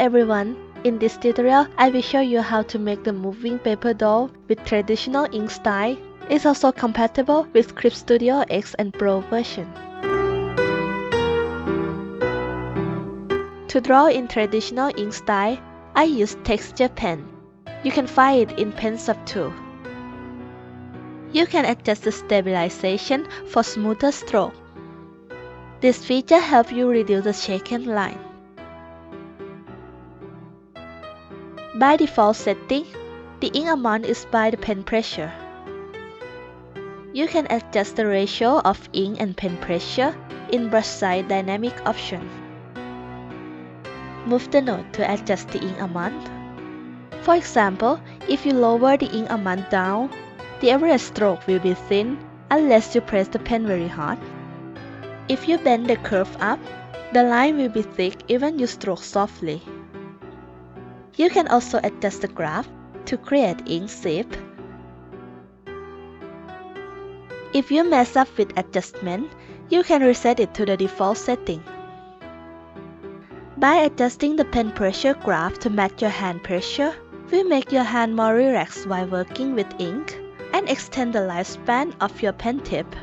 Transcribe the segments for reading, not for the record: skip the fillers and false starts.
everyone! In this tutorial, I will show you how to make the moving paper doll with traditional ink style. It's also compatible with Script Studio X and Pro version. To draw in traditional ink style, I use texture pen. You can find it in PenSub too. You can adjust the stabilization for smoother stroke. This feature helps you reduce the shaken line. By default setting, the ink amount is by the pen pressure. You can adjust the ratio of ink and pen pressure in brush size dynamic option. Move the node to adjust the ink amount. For example, if you lower the ink amount down, the average stroke will be thin unless you press the pen very hard. If you bend the curve up, the line will be thick even you stroke softly. You can also adjust the graph to create ink sip. If you mess up with adjustment, you can reset it to the default setting. By adjusting the pen pressure graph to match your hand pressure, will make your hand more relaxed while working with ink and extend the lifespan of your pen tip.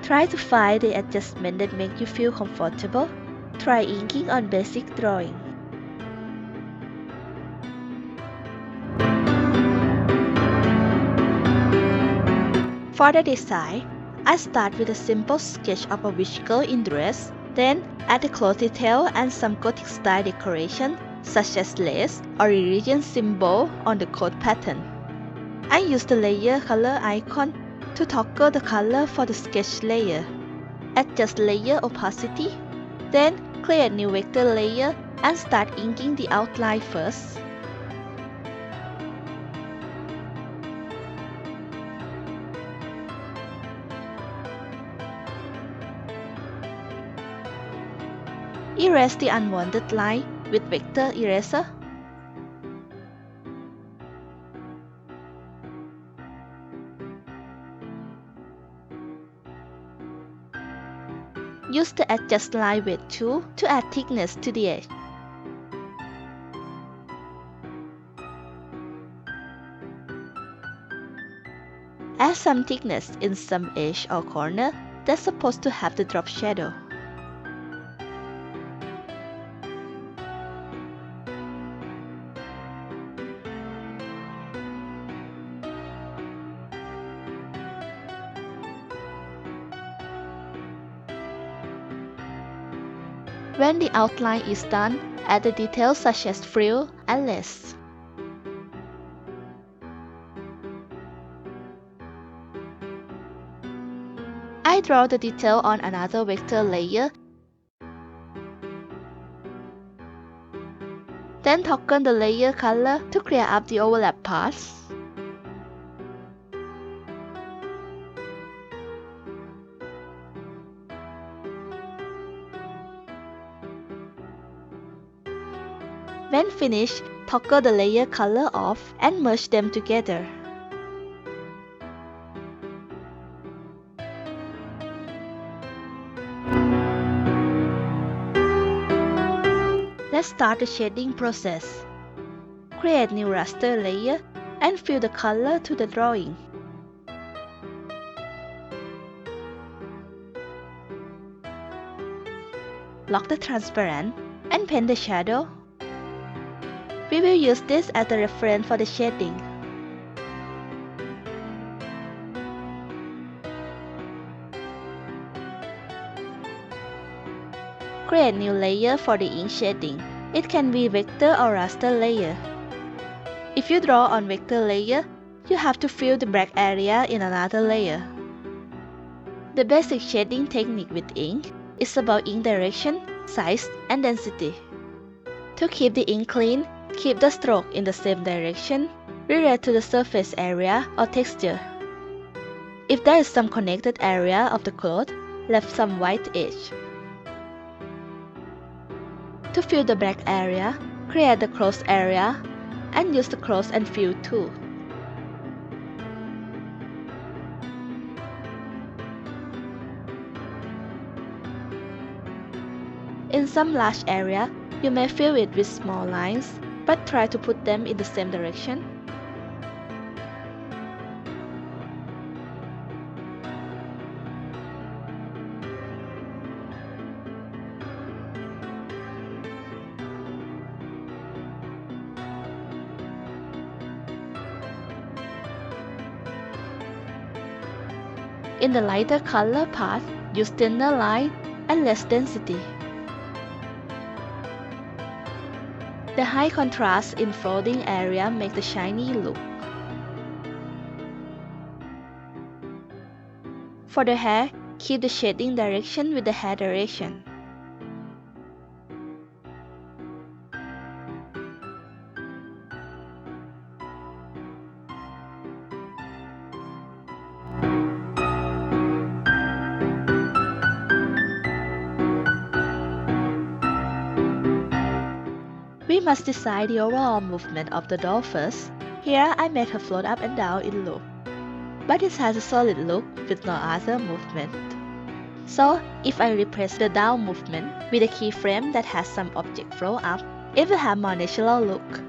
Try to find the adjustment that make you feel comfortable. Try inking on basic drawing. For the design, I start with a simple sketch of a witch girl in dress, then add the cloth detail and some Gothic style decoration such as lace or religion symbol on the coat pattern. I use the layer color icon to toggle the color for the sketch layer. Adjust layer opacity, then create new vector layer and start inking the outline first. Erase the unwanted line with vector eraser. Use the Adjust Line Weight tool to add thickness to the edge. Add some thickness in some edge or corner that's supposed to have the drop shadow. When the outline is done, add the details such as frill and lace. I draw the detail on another vector layer, then toggle the layer color to clear up the overlap parts. When finished, toggle the layer color off and merge them together. Let's start the shading process. Create new raster layer and fill the color to the drawing. Lock the transparent and paint the shadow. We will use this as a reference for the shading. Create new layer for the ink shading. It can be vector or raster layer. If you draw on vector layer, you have to fill the black area in another layer. The basic shading technique with ink is about ink direction, size, and density. To keep the ink clean, keep the stroke in the same direction related to the surface area or texture. If there is some connected area of the cloth, left some white edge. To fill the black area, create the closed area and use the close and fill tool. In some large area, You may fill it with small lines, but try to put them in the same direction. In the lighter color part, use thinner line and less density. The high contrast in folding area make the shiny look. For the hair, keep the shading direction with the hair direction. We must decide the overall movement of the doll first. Here I made her float up and down in loop, but it has a solid look with no other movement. So, if I replace the down movement with a keyframe that has some object float up, it will have more natural look.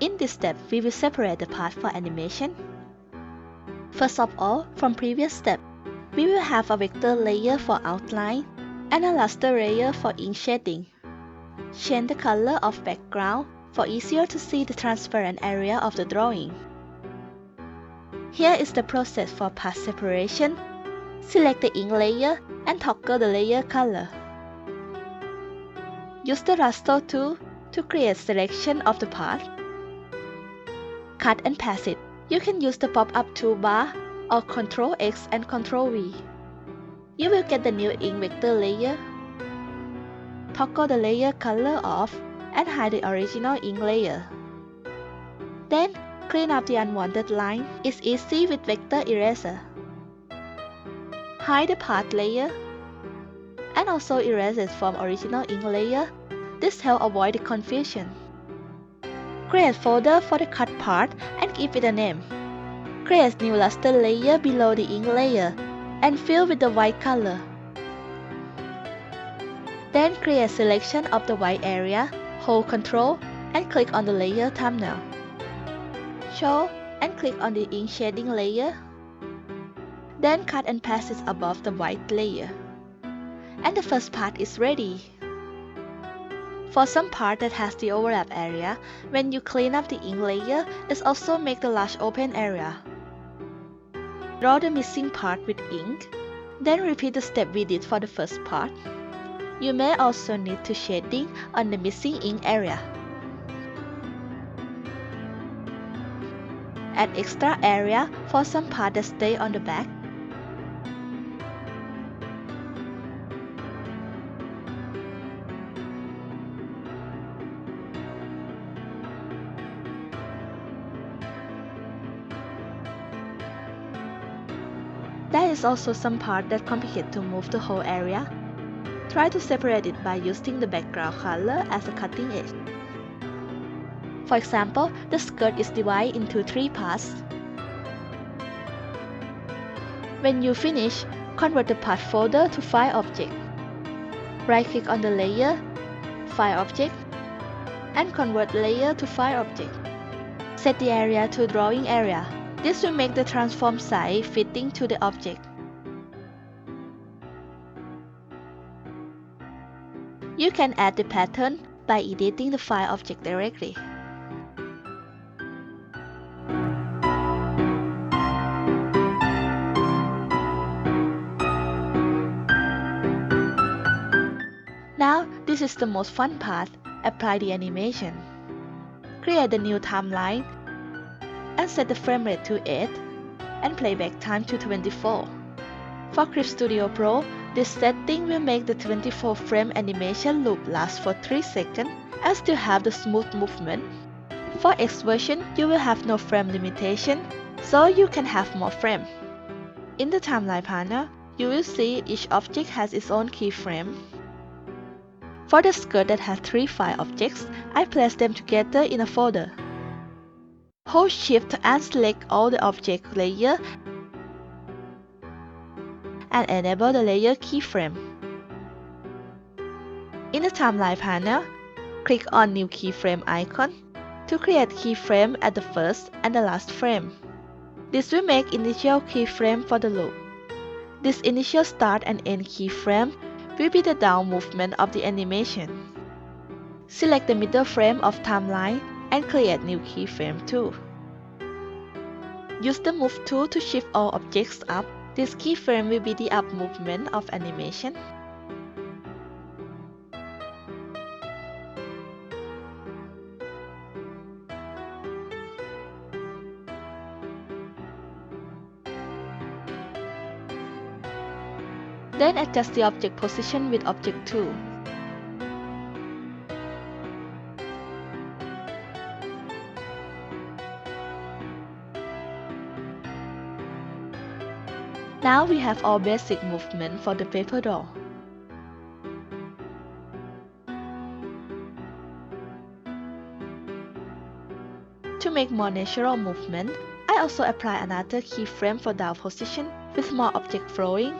In this step, we will separate the part for animation. First of all, from previous step, we will have a vector layer for outline and a raster layer for ink shading. Change the color of background for easier to see the transparent area of the drawing. Here is the process for part separation. Select the ink layer and toggle the layer color. Use the raster tool to create selection of the part. Cut and paste it. You can use the pop-up toolbar or Ctrl X and Ctrl V. You will get the new ink vector layer. Toggle the layer color off and hide the original ink layer. Then, clean up the unwanted line. It's easy with vector eraser. Hide the part layer and also erase it from original ink layer. This helps avoid the confusion. Create folder for the cut part and give it a name. Create new raster layer below the ink layer and fill with the white color. Then create selection of the white area, hold Ctrl and click on the layer thumbnail. Show and click on the ink shading layer. Then cut and paste it above the white layer. And the first part is ready. For some part that has the overlap area, when you clean up the ink layer, it also makes the large open area. Draw the missing part with ink, then repeat the step we did for the first part. You may also need to shading on the missing ink area. Add extra area for some part that stay on the back. There is also some part that complicate to move the whole area. Try to separate it by using the background color as a cutting edge. For example, the skirt is divided into 3 parts. When you finish, convert the part folder to File Object. Right-click on the layer, File Object, and convert layer to File Object. Set the area to Drawing Area. This will make the transform size fitting to the object. You can add the pattern by editing the file object directly. Now, this is the most fun part. Apply the animation. Create a new timeline and set the frame rate to 8 and playback time to 24. For Clip Studio Pro, this setting will make the 24 frame animation loop last for 3 seconds and still have the smooth movement. For X version, you will have no frame limitation, so you can have more frames. In the timeline panel, you will see each object has its own keyframe. For the skirt that has 3 file objects, I placed them together in a folder. Hold Shift and select all the object layer and enable the layer keyframe. In the timeline panel, click on New Keyframe icon to create keyframe at the first and the last frame. This will make initial keyframe for the loop. This initial start and end keyframe will be the down movement of the animation. Select the middle frame of timeline and create new keyframe too. Use the Move tool to shift all objects up. This keyframe will be the up movement of animation. Then adjust the object position with Object tool. Now we have all basic movement for the paper doll. To make more natural movement, I also apply another keyframe for down position with more object flowing.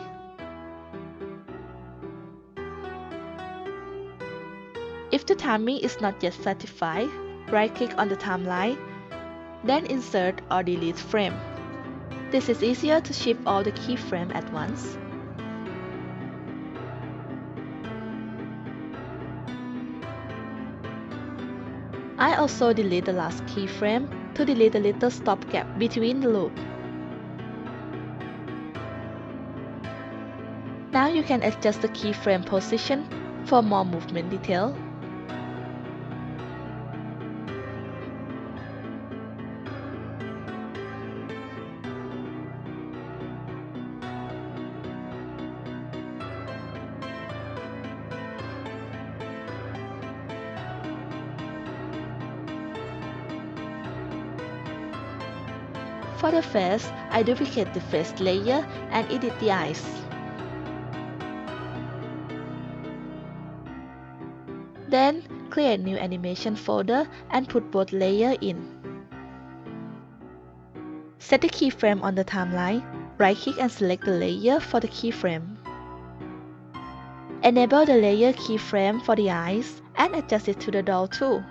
If the timing is not yet satisfied, right-click on the timeline, then insert or delete frame. This is easier to shift all the keyframes at once. I also delete the last keyframe to delete the little stopgap between the loop. Now you can adjust the keyframe position for more movement detail. For the face, I duplicate the face layer and edit the eyes. Then, create new animation folder and put both layers in. Set the keyframe on the timeline, right-click and select the layer for the keyframe. Enable the layer keyframe for the eyes and adjust it to the doll too.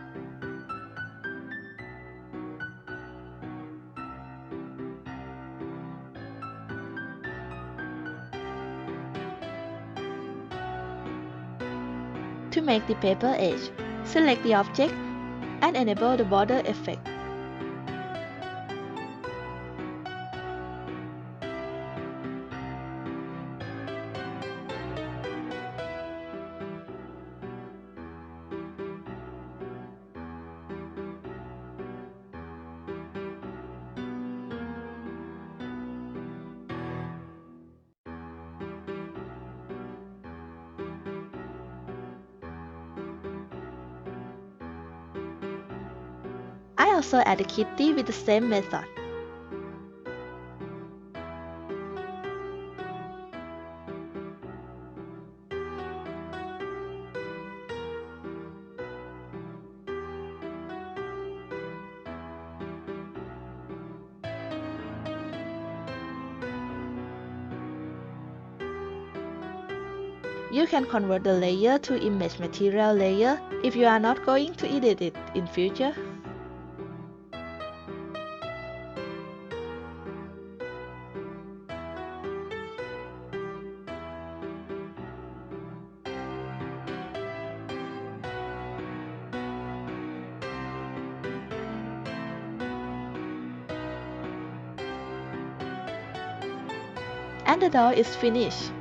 To make the paper edge, select the object and enable the border effect. I also add a kitty with the same method. You can convert the layer to image material layer if you are not going to edit it in future. And the doll is finished.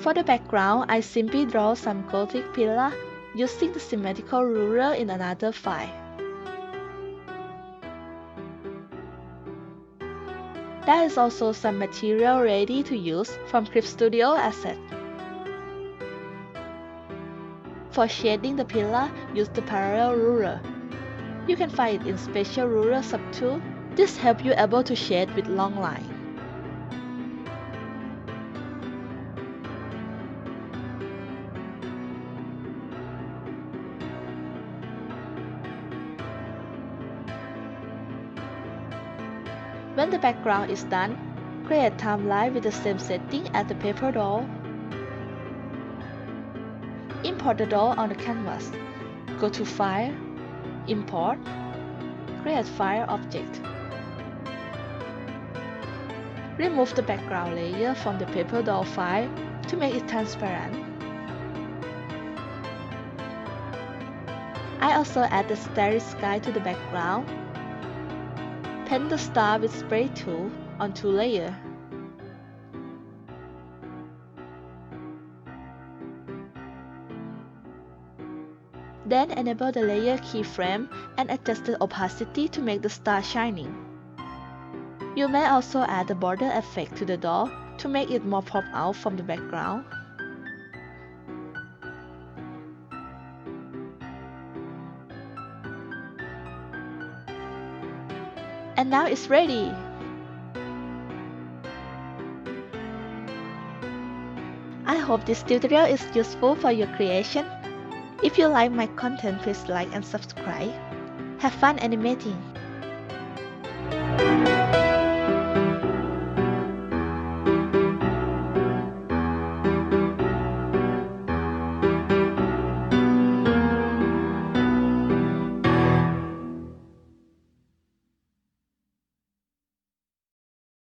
For the background, I simply draw some Gothic pillar using the symmetrical ruler in another file. There is also some material ready to use from Clip Studio Asset. For shading the pillar, use the parallel ruler. You can find it in Special Ruler subtool. This helps you able to shade with long line. When the background is done, create a timeline with the same setting as the paper doll. Import the doll on the canvas. Go to File, Import, Create File Object. Remove the background layer from the paper doll file to make it transparent. I also add the starry sky to the background. Paint the star with spray tool on 2 layers. Then enable the layer keyframe and adjust the opacity to make the star shining. You may also add the border effect to the doll to make it more pop out from the background. And now it's ready! I hope this tutorial is useful for your creation. If you like my content, please like and subscribe. Have fun animating!